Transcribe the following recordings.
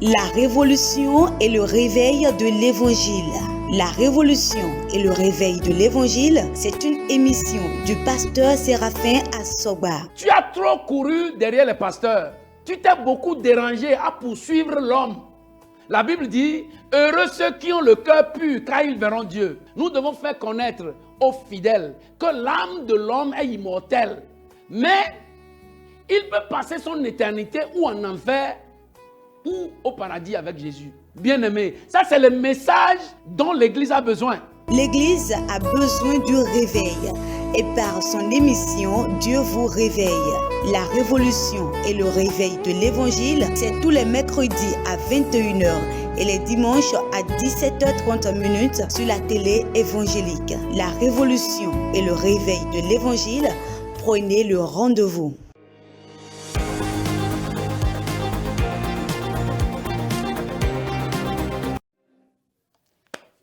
La révolution et le réveil de l'Évangile. La révolution et le réveil de l'Évangile, c'est une émission du pasteur Séraphin Assoba. Tu as trop couru derrière les pasteurs. Tu t'es beaucoup dérangé à poursuivre l'homme. La Bible dit, heureux ceux qui ont le cœur pur, car ils verront Dieu. Nous devons faire connaître aux fidèles que l'âme de l'homme est immortelle. Mais il peut passer son éternité ou en enfer ou au paradis avec Jésus. Bien-aimé, ça c'est le message dont l'Église a besoin. L'Église a besoin du réveil et par son émission, Dieu vous réveille. La révolution et le réveil de l'Évangile, c'est tous les mercredis à 21h et les dimanches à 17h30 sur la télé évangélique. La révolution et le réveil de l'Évangile, prenez le rendez-vous.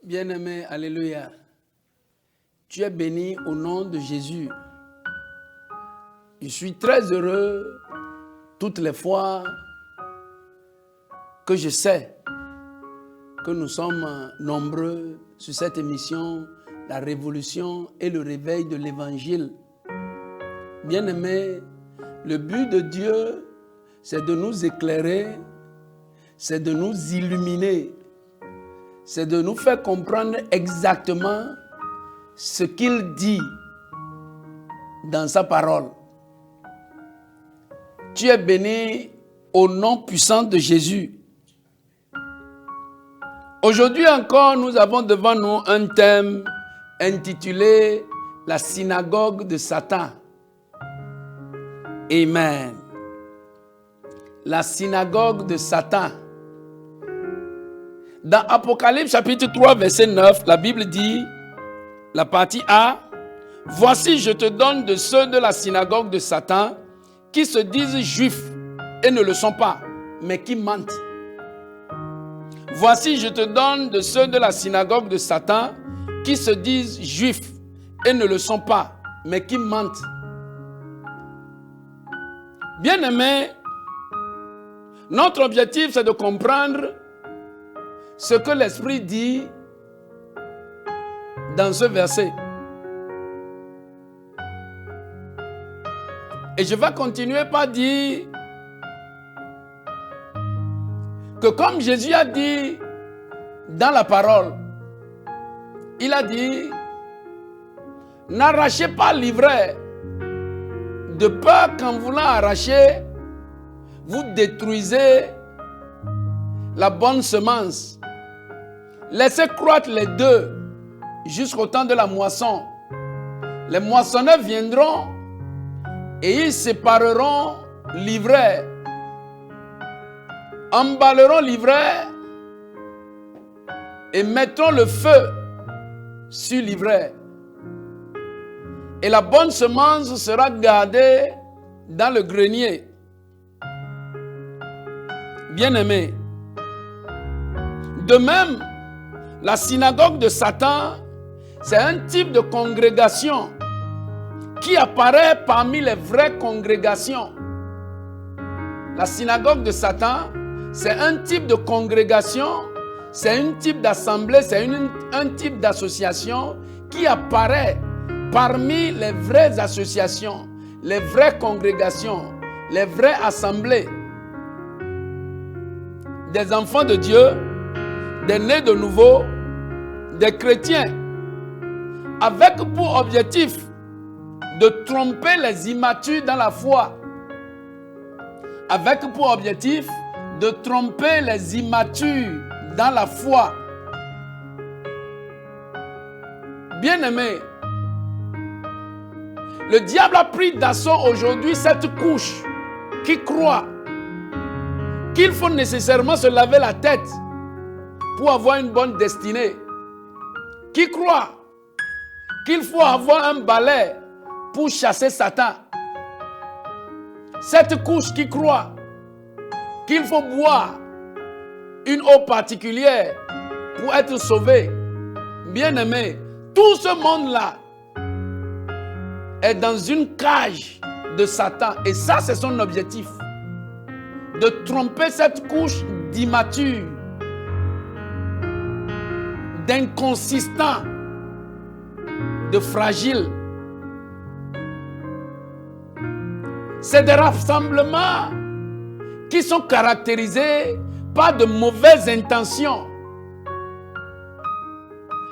Bien-aimé, alléluia. Tu es béni au nom de Jésus. Je suis très heureux toutes les fois que je sais que nous sommes nombreux sur cette émission, la révolution et le réveil de l'Évangile. Bien-aimé, le but de Dieu, c'est de nous éclairer, c'est de nous illuminer, c'est de nous faire comprendre exactement ce qu'il dit dans sa parole. Tu es béni au nom puissant de Jésus. Aujourd'hui encore, nous avons devant nous un thème intitulé « La synagogue de Satan ». Amen. La synagogue de Satan. Dans Apocalypse chapitre 3, verset 9, la Bible dit, la partie A, « Voici, je te donne de ceux de la synagogue de Satan qui se disent juifs et ne le sont pas, mais qui mentent. Voici, je te donne de ceux de la synagogue de Satan qui se disent juifs et ne le sont pas, mais qui mentent. » Bien-aimés, notre objectif, c'est de comprendre ce que l'Esprit dit dans ce verset. Et je vais continuer par dire que comme Jésus a dit dans la parole, il a dit, n'arrachez pas l'ivraie de peur qu'en voulant arracher, vous détruisez la bonne semence. Laissez croître les deux jusqu'au temps de la moisson. Les moissonneurs viendront et ils sépareront l'ivraie, emballeront l'ivraie et mettront le feu sur l'ivraie. Et la bonne semence sera gardée dans le grenier. Bien-aimés, de même, la synagogue de Satan, c'est un type de congrégation qui apparaît parmi les vraies congrégations. La synagogue de Satan, c'est un type de congrégation, c'est un type d'assemblée, c'est un type d'association qui apparaît parmi les vraies associations, les vraies congrégations, les vraies assemblées des enfants de Dieu, des nés de nouveau, des chrétiens, avec pour objectif de tromper les immatures dans la foi, avec pour objectif de tromper les immatures dans la foi. Bien-aimés, le diable a pris d'assaut aujourd'hui cette couche qui croit qu'il faut nécessairement se laver la tête pour avoir une bonne destinée, qui croit qu'il faut avoir un balai pour chasser Satan. Cette couche qui croit qu'il faut boire une eau particulière pour être sauvé. Bien-aimé, tout ce monde-là est dans une cage de Satan et ça c'est son objectif. de tromper cette couche d'immatures, d'inconsistants, de fragiles. C'est des rassemblements qui sont caractérisés par de mauvaises intentions.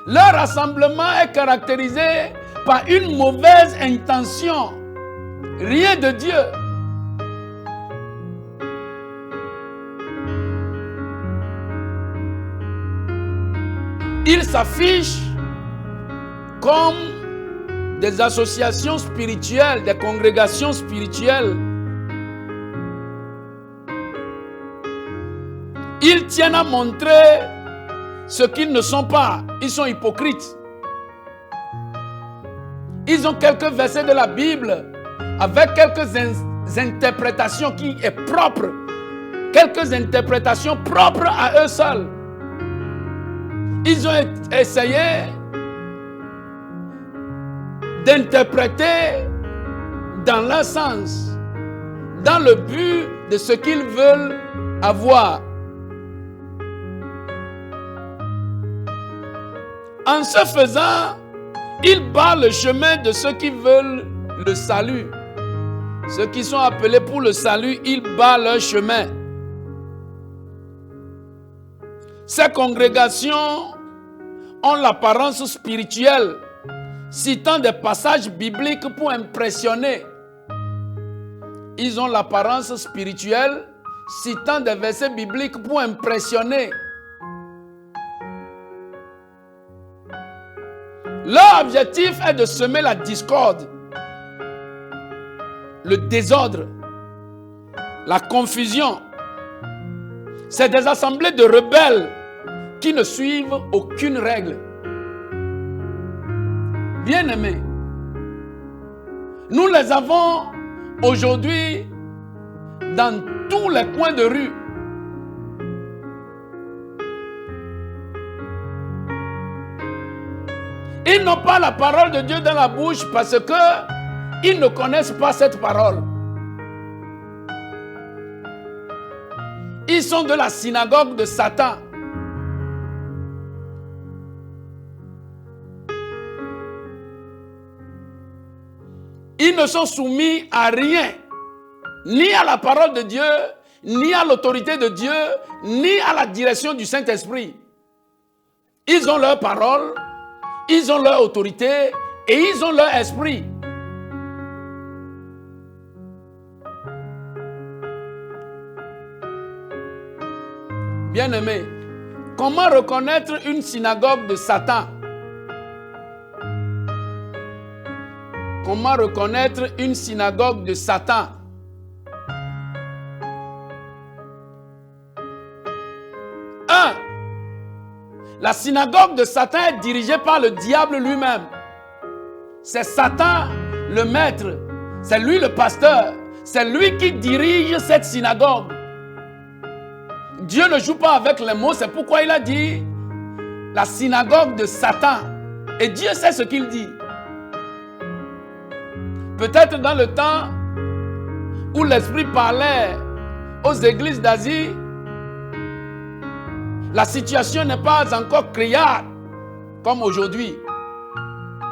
Leur rassemblement est caractérisé par une mauvaise intention. Rien de Dieu. Ils s'affichent comme des associations spirituelles, des congrégations spirituelles. Ils tiennent à montrer ce qu'ils ne sont pas. Ils sont hypocrites. Ils ont quelques versets de la Bible avec quelques interprétations qui est propre. Quelques interprétations propres à eux seuls. Ils ont essayé d'interpréter dans leur sens, dans le but de ce qu'ils veulent avoir. En ce faisant, ils barrent le chemin de ceux qui veulent le salut. Ceux qui sont appelés pour le salut, ils barrent leur chemin. Ces congrégations ont l'apparence spirituelle, citant des passages bibliques pour impressionner. Ils ont l'apparence spirituelle, citant des versets bibliques pour impressionner. Leur objectif est de semer la discorde, le désordre, la confusion. C'est des assemblées de rebelles qui ne suivent aucune règle. Bien-aimés, nous les avons aujourd'hui dans tous les coins de rue. Ils n'ont pas la parole de Dieu dans la bouche parce qu'ils ne connaissent pas cette parole. Ils sont de la synagogue de Satan. Ils ne sont soumis à rien, ni à la parole de Dieu, ni à l'autorité de Dieu, ni à la direction du Saint-Esprit. Ils ont leur parole, ils ont leur autorité et ils ont leur esprit. Bien-aimés, comment reconnaître une synagogue de Satan? Comment reconnaître une synagogue de Satan? La synagogue de Satan est dirigée par le diable lui-même. C'est Satan le maître. C'est lui le pasteur. C'est lui qui dirige cette synagogue. Dieu ne joue pas avec les mots. C'est pourquoi il a dit la synagogue de Satan. Et Dieu sait ce qu'il dit. Peut-être dans le temps où l'Esprit parlait aux églises d'Asie, la situation n'est pas encore criarde comme aujourd'hui.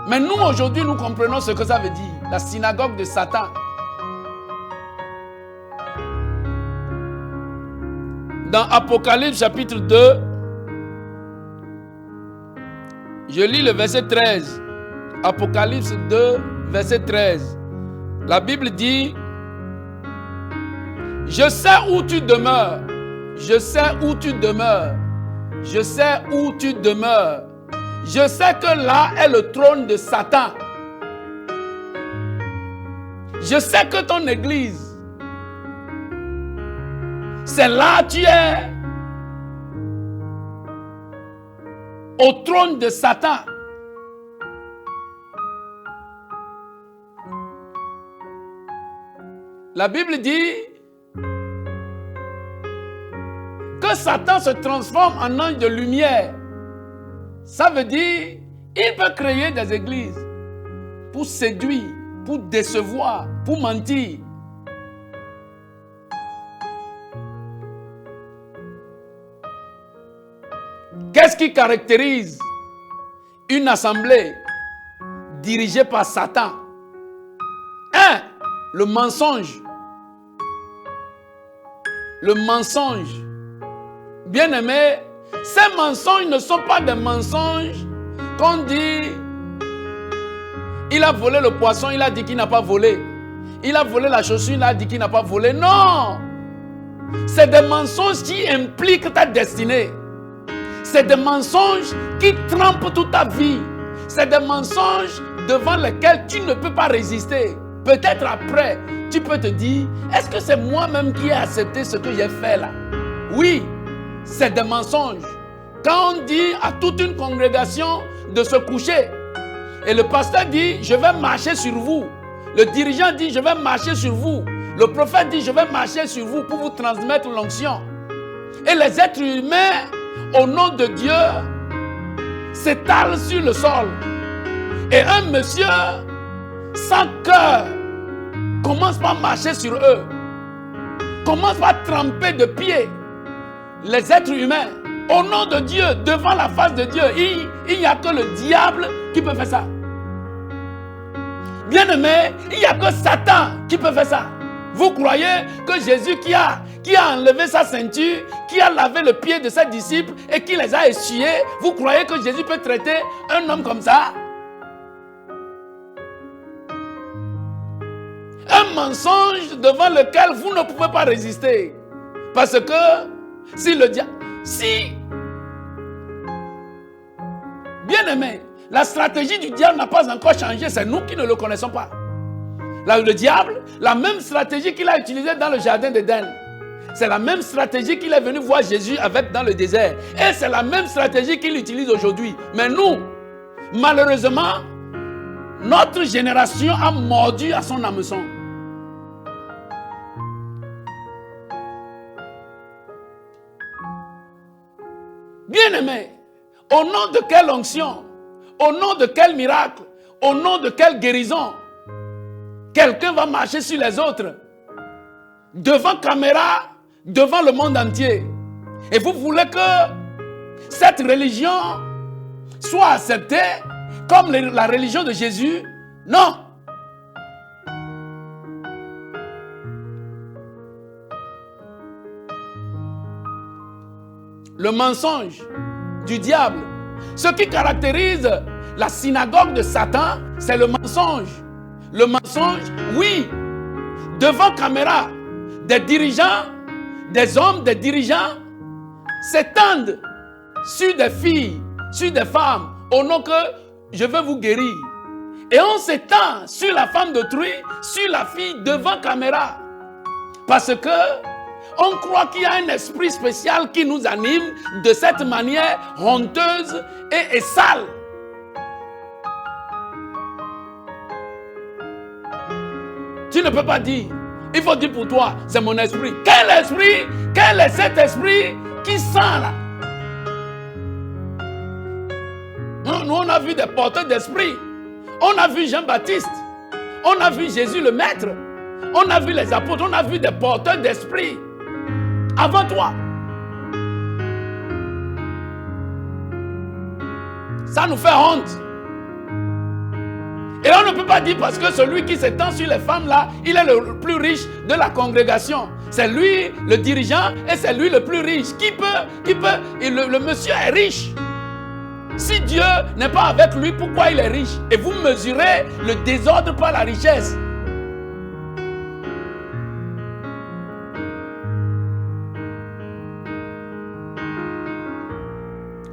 Mais nous, aujourd'hui, nous comprenons ce que ça veut dire. La synagogue de Satan. Dans Apocalypse chapitre 2, je lis le verset 13. Apocalypse 2, verset 13. La Bible dit: je sais où tu demeures. Je sais où tu demeures. Je sais où tu demeures. Je sais que là est le trône de Satan. Je sais que ton église, c'est là tu es au trône de Satan. La Bible dit que Satan se transforme en ange de lumière. Ça veut dire il peut créer des églises pour séduire, pour décevoir, pour mentir. Qu'est-ce qui caractérise une assemblée dirigée par Satan? 1. Le mensonge. Le mensonge. Bien-aimés, ces mensonges ne sont pas des mensonges qu'on dit il a volé le poisson, il a dit qu'il n'a pas volé. Il a volé la chaussure, il a dit qu'il n'a pas volé. Non! C'est des mensonges qui impliquent ta destinée. C'est des mensonges qui trempent toute ta vie. C'est des mensonges devant lesquels tu ne peux pas résister. Peut-être après, tu peux te dire, est-ce que c'est moi-même qui ai accepté ce que j'ai fait là? Oui, c'est des mensonges. Quand on dit à toute une congrégation de se coucher, et le pasteur dit, je vais marcher sur vous. Le dirigeant dit, je vais marcher sur vous. Le prophète dit, je vais marcher sur vous pour vous transmettre l'onction. Et les êtres humains, au nom de Dieu, s'étalent sur le sol. Et un monsieur, sans cœur, commence par marcher sur eux. Commence par tremper de pieds les êtres humains. Au nom de Dieu, devant la face de Dieu, il n'y a que le diable qui peut faire ça. Bien-aimé, il n'y a que Satan qui peut faire ça. Vous croyez que Jésus qui a enlevé sa ceinture, qui a lavé le pied de ses disciples et qui les a essuyés, vous croyez que Jésus peut traiter un homme comme ça? Un mensonge devant lequel vous ne pouvez pas résister. Parce que si le diable... Si... Bien-aimé, la stratégie du diable n'a pas encore changé, c'est nous qui ne le connaissons pas. Le diable, la même stratégie qu'il a utilisée dans le jardin d'Éden, c'est la même stratégie qu'il est venu voir Jésus avec dans le désert. Et c'est la même stratégie qu'il utilise aujourd'hui. Mais nous, malheureusement, notre génération a mordu à son hameçon. Bien-aimé, au nom de quelle onction, au nom de quel miracle, au nom de quelle guérison, quelqu'un va marcher sur les autres, devant caméra, devant le monde entier. Et vous voulez que cette religion soit acceptée comme la religion de Jésus? Non. Le mensonge du diable. Ce qui caractérise la synagogue de Satan, c'est le mensonge. Le mensonge, oui, devant caméra, des dirigeants, des hommes, des dirigeants s'étendent sur des filles, sur des femmes, au nom que je veux vous guérir. Et on s'étend sur la femme d'autrui, sur la fille devant caméra. Parce que on croit qu'il y a un esprit spécial qui nous anime de cette manière honteuse et sale. Tu ne peux pas dire. Il faut dire pour toi, c'est mon esprit. Quel esprit? Quel est cet esprit qui sent là? Nous, on a vu des porteurs d'esprit. On a vu Jean-Baptiste. On a vu Jésus le Maître. On a vu les apôtres. On a vu des porteurs d'esprit. Avant toi. Ça nous fait honte. Et on ne peut pas dire parce que celui qui s'étend sur les femmes là, il est le plus riche de la congrégation. C'est lui le dirigeant et c'est lui le plus riche. Qui peut, le monsieur est riche. Si Dieu n'est pas avec lui, pourquoi il est riche? Et vous mesurez le désordre par la richesse.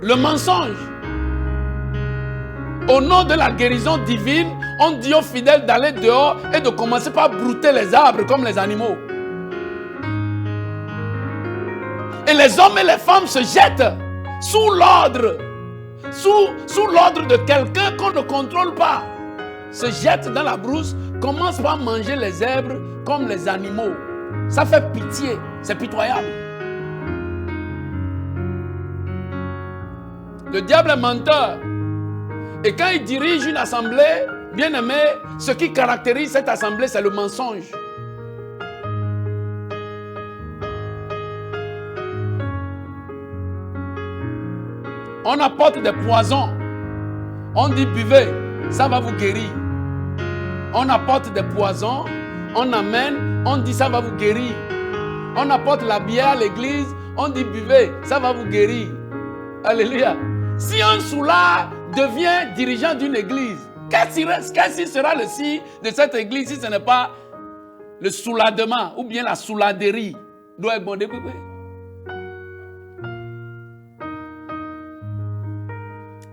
Le mensonge. Au nom de la guérison divine, on dit aux fidèles d'aller dehors et de commencer par brouter les arbres comme les animaux. Et les hommes et les femmes se jettent sous l'ordre, sous l'ordre de quelqu'un qu'on ne contrôle pas. Se jettent dans la brousse, commencent par manger les herbes comme les animaux. Ça fait pitié, c'est pitoyable. Le diable est menteur. Et quand il dirige une assemblée, bien aimé, ce qui caractérise cette assemblée, c'est le mensonge. On apporte des poisons. On dit buvez, ça va vous guérir. On apporte des poisons, on amène, on dit ça va vous guérir. On apporte la bière à l'église, on dit buvez, ça va vous guérir. Alléluia. Si un soulard devient dirigeant d'une église, qu'est-ce sera le signe de cette église si ce n'est pas le soulardement ou bien la souladerie?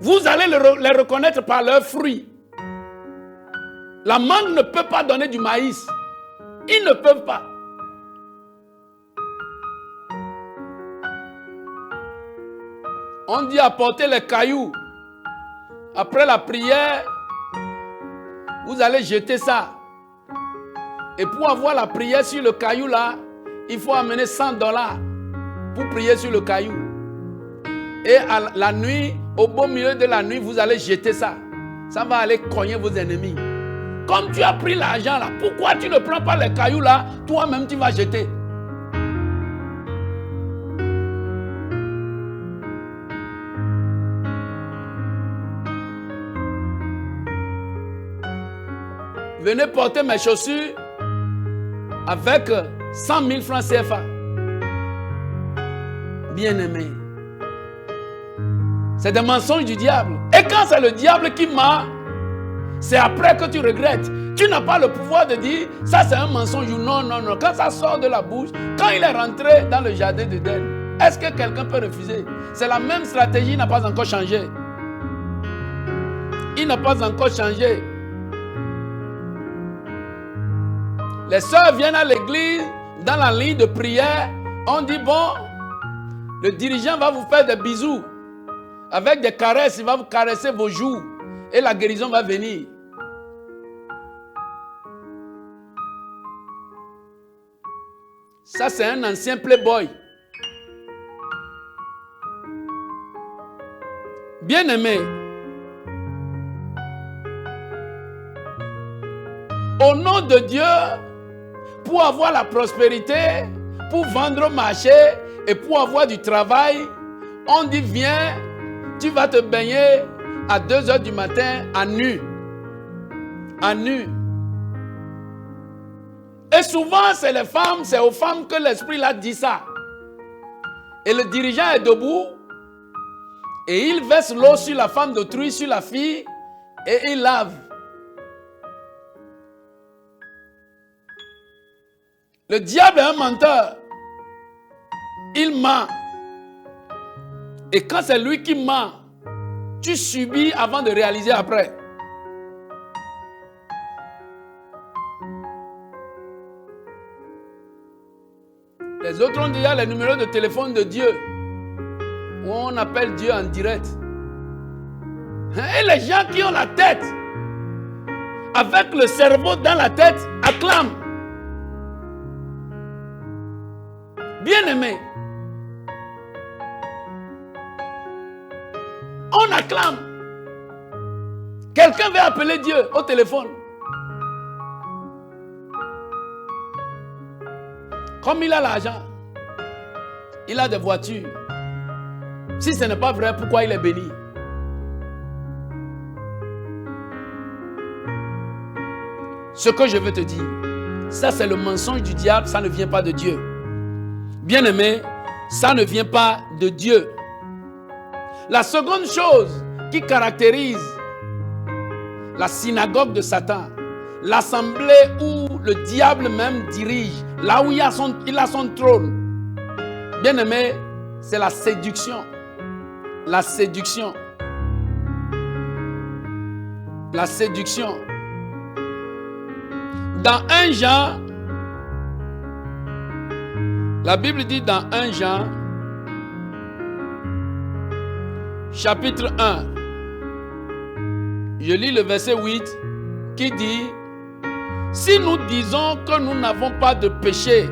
Vous allez les reconnaître par leurs fruits. La mangue ne peut pas donner du maïs. Ils ne peuvent pas. On dit apporter les cailloux. Après la prière, vous allez jeter ça. Et pour avoir la prière sur le caillou là, il faut amener $100 pour prier sur le caillou. Et à la nuit, au beau milieu de la nuit, vous allez jeter ça. Ça va aller cogner vos ennemis. Comme tu as pris l'argent là, pourquoi tu ne prends pas les cailloux là, toi-même tu vas jeter? Venez porter mes chaussures avec 100 000 francs CFA. Bien-aimé. C'est des mensonges du diable. Et quand c'est le diable qui ment, c'est après que tu regrettes. Tu n'as pas le pouvoir de dire, ça c'est un mensonge ou non, non, non. Quand ça sort de la bouche, quand il est rentré dans le jardin d'Éden, est-ce que quelqu'un peut refuser? C'est la même stratégie, il n'a pas encore changé. Il n'a pas encore changé. Les sœurs viennent à l'église, dans la ligne de prière, on dit bon, le dirigeant va vous faire des bisous. Avec des caresses, il va vous caresser vos joues. Et la guérison va venir. Ça, c'est un ancien playboy. Bien-aimé, au nom de Dieu, pour avoir la prospérité, pour vendre au marché et pour avoir du travail, on dit viens, tu vas te baigner à 2h du matin à nu. À nu. Et souvent, c'est les femmes, c'est aux femmes que l'esprit là dit ça. Et le dirigeant est debout et il verse l'eau sur la femme d'autrui, sur la fille et il lave. Le diable est un menteur. Il ment. Et quand c'est lui qui ment, tu subis avant de réaliser après. Les autres ont déjà les numéros de téléphone de Dieu, où on appelle Dieu en direct. Et les gens qui ont la tête, avec le cerveau dans la tête, acclament. Bien-aimé, on acclame. Quelqu'un veut appeler Dieu au téléphone. Comme il a l'argent, il a des voitures. Si ce n'est pas vrai, pourquoi il est béni? Ce que je veux te dire, ça c'est le mensonge du diable, ça ne vient pas de Dieu. Bien-aimé, ça ne vient pas de Dieu. La seconde chose qui caractérise la synagogue de Satan, l'assemblée où le diable même dirige, là où il a son trône, bien-aimé, c'est la séduction. La séduction. La séduction. Dans 1 Jean, la Bible dit dans 1 Jean, chapitre 1, je lis le verset 8 qui dit: si nous disons que nous n'avons pas de péché,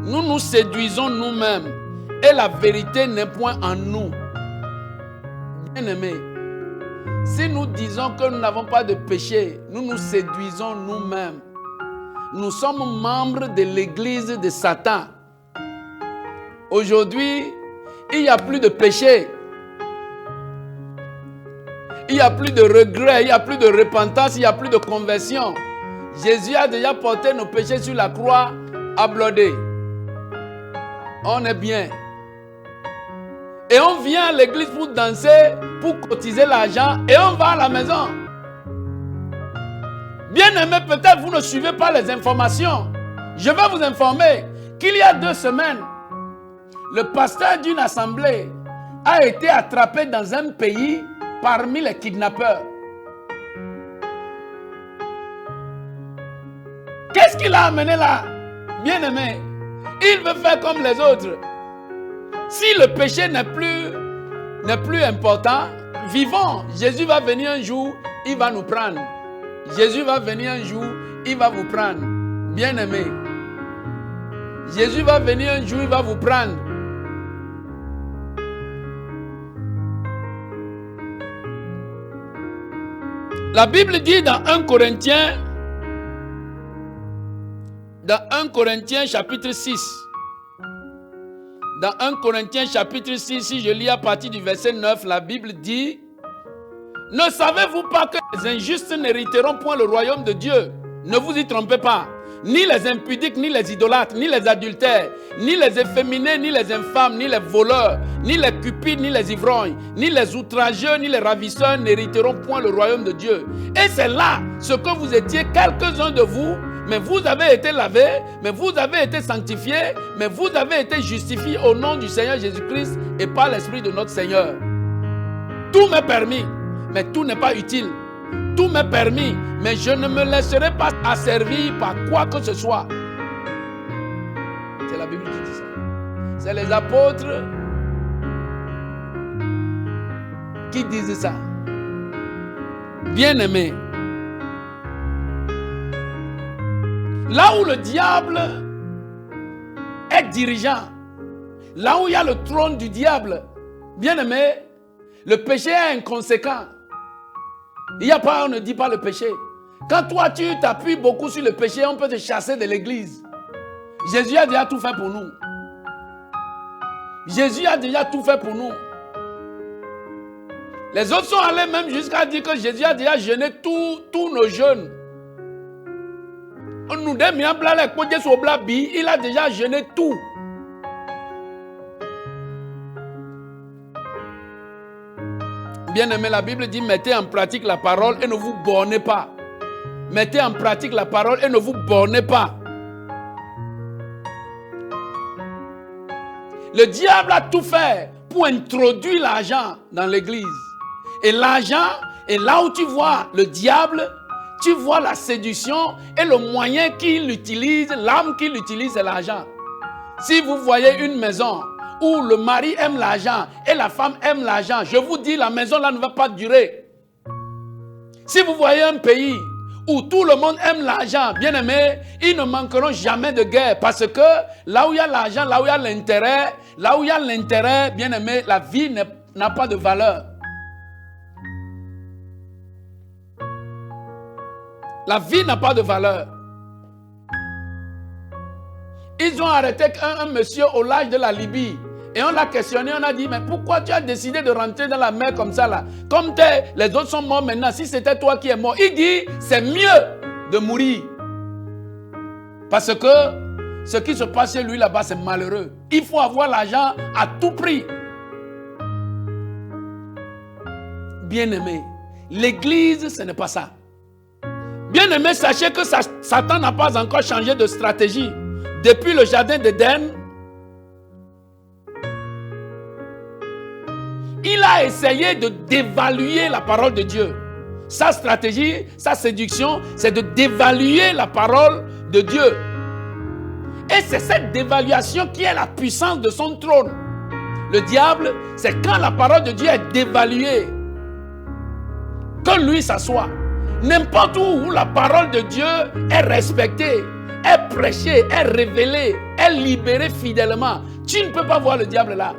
nous nous séduisons nous-mêmes et la vérité n'est point en nous. Bien-aimés, si nous disons que nous n'avons pas de péché, nous nous séduisons nous-mêmes. Nous sommes membres de l'église de Satan. Aujourd'hui, il n'y a plus de péché. il n'y a plus de regret, il n'y a plus de repentance, il n'y a plus de conversion. Jésus a déjà porté nos péchés sur la croix, ablaudé. On est bien. Et on vient à l'église pour danser, pour cotiser l'argent, et on va à la maison. Bien aimé, peut-être vous ne suivez pas les informations. Je vais vous informer qu'il y a 2 semaines, le pasteur d'une assemblée a été attrapé dans un pays parmi les kidnappeurs. Qu'est-ce qu'il a amené là? Bien aimé, il veut faire comme les autres. Si le péché n'est plus important, vivons. Jésus va venir un jour, il va nous prendre. Jésus va venir un jour, il va vous prendre. Bien aimé. Jésus va venir un jour, il va vous prendre. La Bible dit dans 1 Corinthiens, chapitre 6, dans 1 Corinthiens chapitre 6, si je lis à partir du verset 9, la Bible dit: ne savez-vous pas que les injustes n'hériteront point le royaume de Dieu? Ne vous y trompez pas. Ni les impudiques, ni les idolâtres, ni les adultères, ni les efféminés, ni les infâmes, ni les voleurs, ni les cupides, ni les ivrognes, ni les outrageux, ni les ravisseurs n'hériteront point le royaume de Dieu. Et c'est là ce que vous étiez, quelques-uns de vous, mais vous avez été lavés, mais vous avez été sanctifiés, mais vous avez été justifiés au nom du Seigneur Jésus-Christ et par l'Esprit de notre Seigneur. Tout m'est permis, mais tout n'est pas utile. Tout m'est permis, mais je ne me laisserai pas asservir par quoi que ce soit. C'est la Bible qui dit ça. C'est les apôtres qui disent ça. Bien-aimés, là où le diable est dirigeant, là où il y a le trône du diable, bien-aimé, le péché est inconséquent. Il n'y a pas, on ne dit pas le péché. Quand toi tu t'appuies beaucoup sur le péché, on peut te chasser de l'église. Jésus a déjà tout fait pour nous. Jésus a déjà tout fait pour nous. Les autres sont allés même jusqu'à dire que Jésus a déjà jeûné tous nos jeûnes. Il a déjà jeûné tout. Bien aimé, la Bible dit: mettez en pratique la parole et ne vous bornez pas. Mettez en pratique la parole et ne vous bornez pas. Le diable a tout fait pour introduire l'argent dans l'église. Et l'argent, et là où tu vois le diable, tu vois la séduction et le moyen qu'il utilise, l'arme qu'il utilise, c'est l'argent. Si vous voyez une maison où le mari aime l'argent et la femme aime l'argent, je vous dis, la maison là ne va pas durer. Si vous voyez un pays où tout le monde aime l'argent, bien aimé, ils ne manqueront jamais de guerre, parce que là où il y a l'argent, là où il y a l'intérêt, bien aimé, la vie n'a pas de valeur. La vie n'a pas de valeur. Ils ont arrêté un monsieur au large de la Libye. Et on l'a questionné, on a dit: mais pourquoi tu as décidé de rentrer dans la mer comme ça là? Comme les autres sont morts maintenant, si c'était toi qui es mort. Il dit: c'est mieux de mourir. Parce que ce qui se passe chez lui là-bas, c'est malheureux. Il faut avoir l'argent à tout prix. Bien-aimé, l'église, ce n'est pas ça. Bien-aimé, sachez que Satan n'a pas encore changé de stratégie. Depuis le jardin d'Éden, il a essayé de dévaluer la parole de Dieu. Sa stratégie, sa séduction, c'est de dévaluer la parole de Dieu. Et c'est cette dévaluation qui est la puissance de son trône. Le diable, c'est quand la parole de Dieu est dévaluée que lui s'assoit. N'importe où la parole de Dieu est respectée, est prêchée, est révélée, est libérée fidèlement, tu ne peux pas voir le diable là.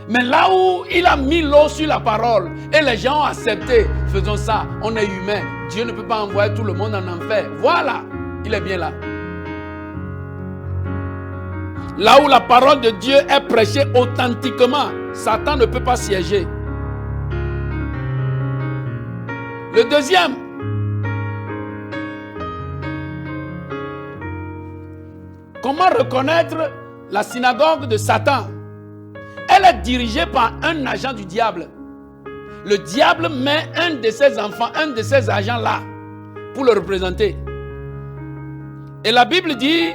Mais là où il a mis l'eau sur la parole et les gens ont accepté, faisons ça, on est humain, Dieu ne peut pas envoyer tout le monde en enfer. Voilà, il est bien là. Là où la parole de Dieu est prêchée authentiquement, Satan ne peut pas siéger. Le deuxième, comment reconnaître la synagogue de Satan? Elle est dirigée par un agent du diable. Le diable met un de ses enfants, un de ses agents là, pour le représenter. Et la Bible dit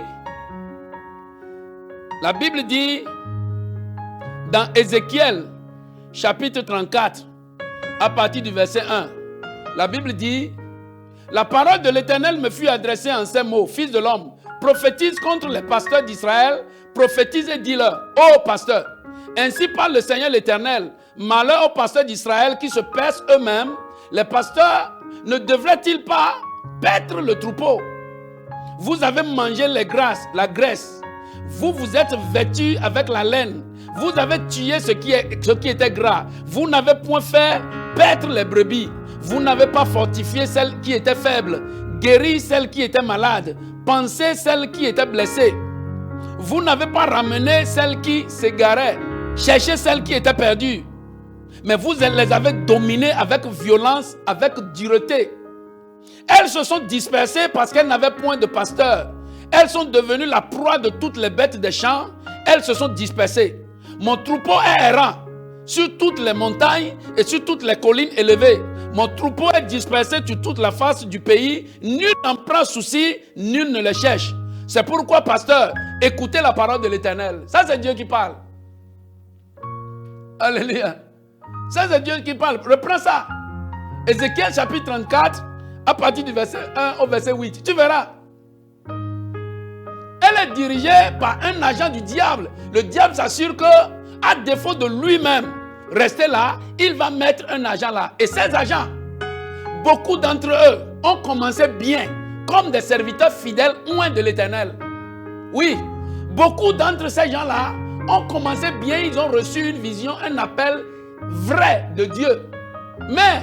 dans Ézéchiel, chapitre 34, à partir du verset 1, la Bible dit, la parole de l'Éternel me fut adressée en ces mots, fils de l'homme, prophétise contre les pasteurs d'Israël, prophétise et dis-leur, ô pasteurs, ainsi parle le Seigneur l'Éternel, malheur aux pasteurs d'Israël qui se paissent eux-mêmes, les pasteurs ne devraient-ils pas paître le troupeau? Vous avez mangé la graisse, vous vous êtes vêtus avec la laine, vous avez tué ce qui était gras, vous n'avez point fait paître les brebis, vous n'avez pas fortifié celles qui étaient faibles, guéri celles qui étaient malades, pansé celles qui étaient blessées, vous n'avez pas ramené celles qui s'égaraient, cherché celles qui étaient perdues, mais vous les avez dominées avec violence, avec dureté. Elles se sont dispersées parce qu'elles n'avaient point de pasteur. Elles sont devenues la proie de toutes les bêtes des champs. Elles se sont dispersées. Mon troupeau est errant sur toutes les montagnes et sur toutes les collines élevées. Mon troupeau est dispersé sur toute la face du pays. Nul n'en prend souci, nul ne le cherche. C'est pourquoi, pasteur, écoutez la parole de l'Éternel. Ça, c'est Dieu qui parle. Alléluia. Ça, c'est Dieu qui parle. Reprends ça. Ézéchiel chapitre 34, à partir du verset 1 au verset 8. Tu verras. Elle est dirigée par un agent du diable. Le diable s'assure que, à défaut de lui-même rester là, il va mettre un agent là. Et ces agents, beaucoup d'entre eux ont commencé bien, comme des serviteurs fidèles loin de l'Éternel. Oui, beaucoup d'entre ces gens-là ont commencé bien, ils ont reçu une vision, un appel vrai de Dieu. Mais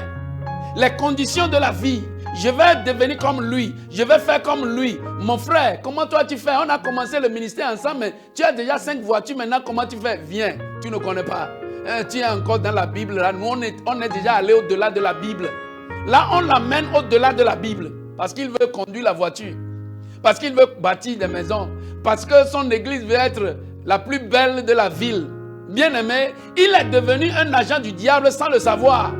les conditions de la vie, je vais devenir comme lui, je vais faire comme lui. Mon frère, comment toi tu fais? On a commencé le ministère ensemble, mais tu as déjà 5 voitures, maintenant comment tu fais? Viens, tu ne connais pas. Tu es encore dans la Bible, là. Nous on est déjà allé au-delà de la Bible. Là on l'amène au-delà de la Bible, parce qu'il veut conduire la voiture, parce qu'il veut bâtir des maisons, parce que son église veut être la plus belle de la ville. Bien-aimé, il est devenu un agent du diable sans le savoir.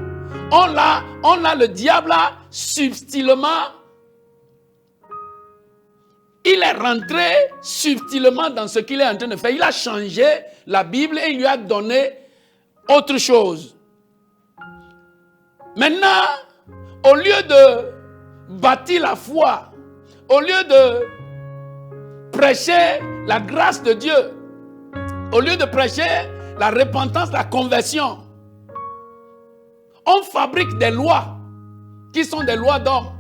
On a le diable là, subtilement. Il est rentré subtilement dans ce qu'il est en train de faire. Il a changé la Bible et il lui a donné autre chose. Maintenant, au lieu de bâtir la foi, au lieu de prêcher la grâce de Dieu, au lieu de prêcher la repentance, la conversion, on fabrique des lois qui sont des lois d'hommes.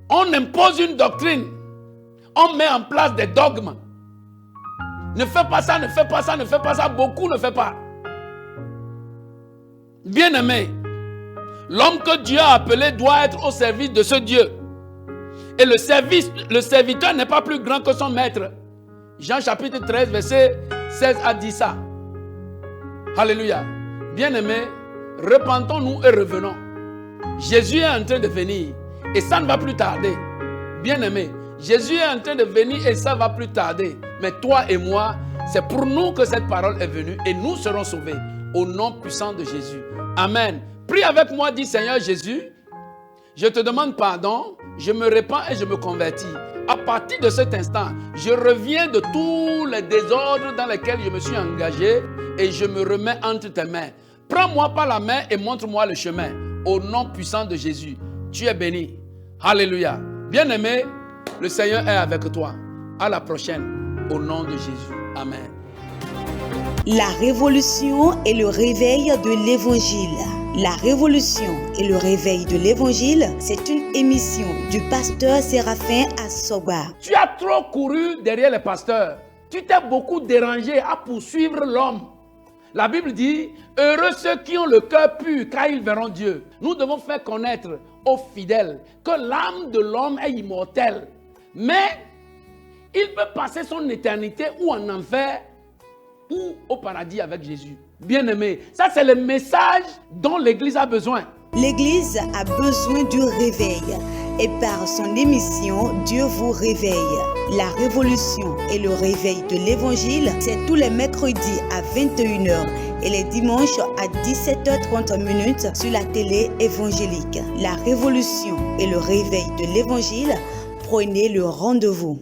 On impose une doctrine. On met en place des dogmes. Ne fais pas ça, ne fais pas ça, ne fais pas ça. Beaucoup ne font pas. Bien-aimé, l'homme que Dieu a appelé doit être au service de ce Dieu. Et le serviteur n'est pas plus grand que son maître. Jean chapitre 13, verset 16 a dit ça. Alléluia. Bien-aimé, repentons-nous et revenons. Jésus est en train de venir et ça ne va plus tarder. Bien-aimé, Jésus est en train de venir et ça va plus tarder. Mais toi et moi, c'est pour nous que cette parole est venue et nous serons sauvés au nom puissant de Jésus. Amen. Prie avec moi, dis Seigneur Jésus, je te demande pardon, je me répands et je me convertis. À partir de cet instant, je reviens de tous les désordres dans lesquels je me suis engagé et je me remets entre tes mains. Prends-moi par la main et montre-moi le chemin. Au nom puissant de Jésus, tu es béni. Alléluia. Bien-aimé, le Seigneur est avec toi. À la prochaine, au nom de Jésus. Amen. La révolution et le réveil de l'Évangile. La révolution et le réveil de l'Évangile, c'est une émission du pasteur Séraphin Assogba. Tu as trop couru derrière les pasteurs. Tu t'es beaucoup dérangé à poursuivre l'homme. La Bible dit, heureux ceux qui ont le cœur pur, car ils verront Dieu. Nous devons faire connaître aux fidèles que l'âme de l'homme est immortelle. Mais il peut passer son éternité ou en enfer ou au paradis avec Jésus. Bien-aimé, ça c'est le message dont l'Église a besoin. L'Église a besoin du réveil et par son émission, Dieu vous réveille. La révolution et le réveil de l'Évangile, c'est tous les mercredis à 21h et les dimanches à 17h30 sur la télé évangélique. La révolution et le réveil de l'Évangile, prenez le rendez-vous.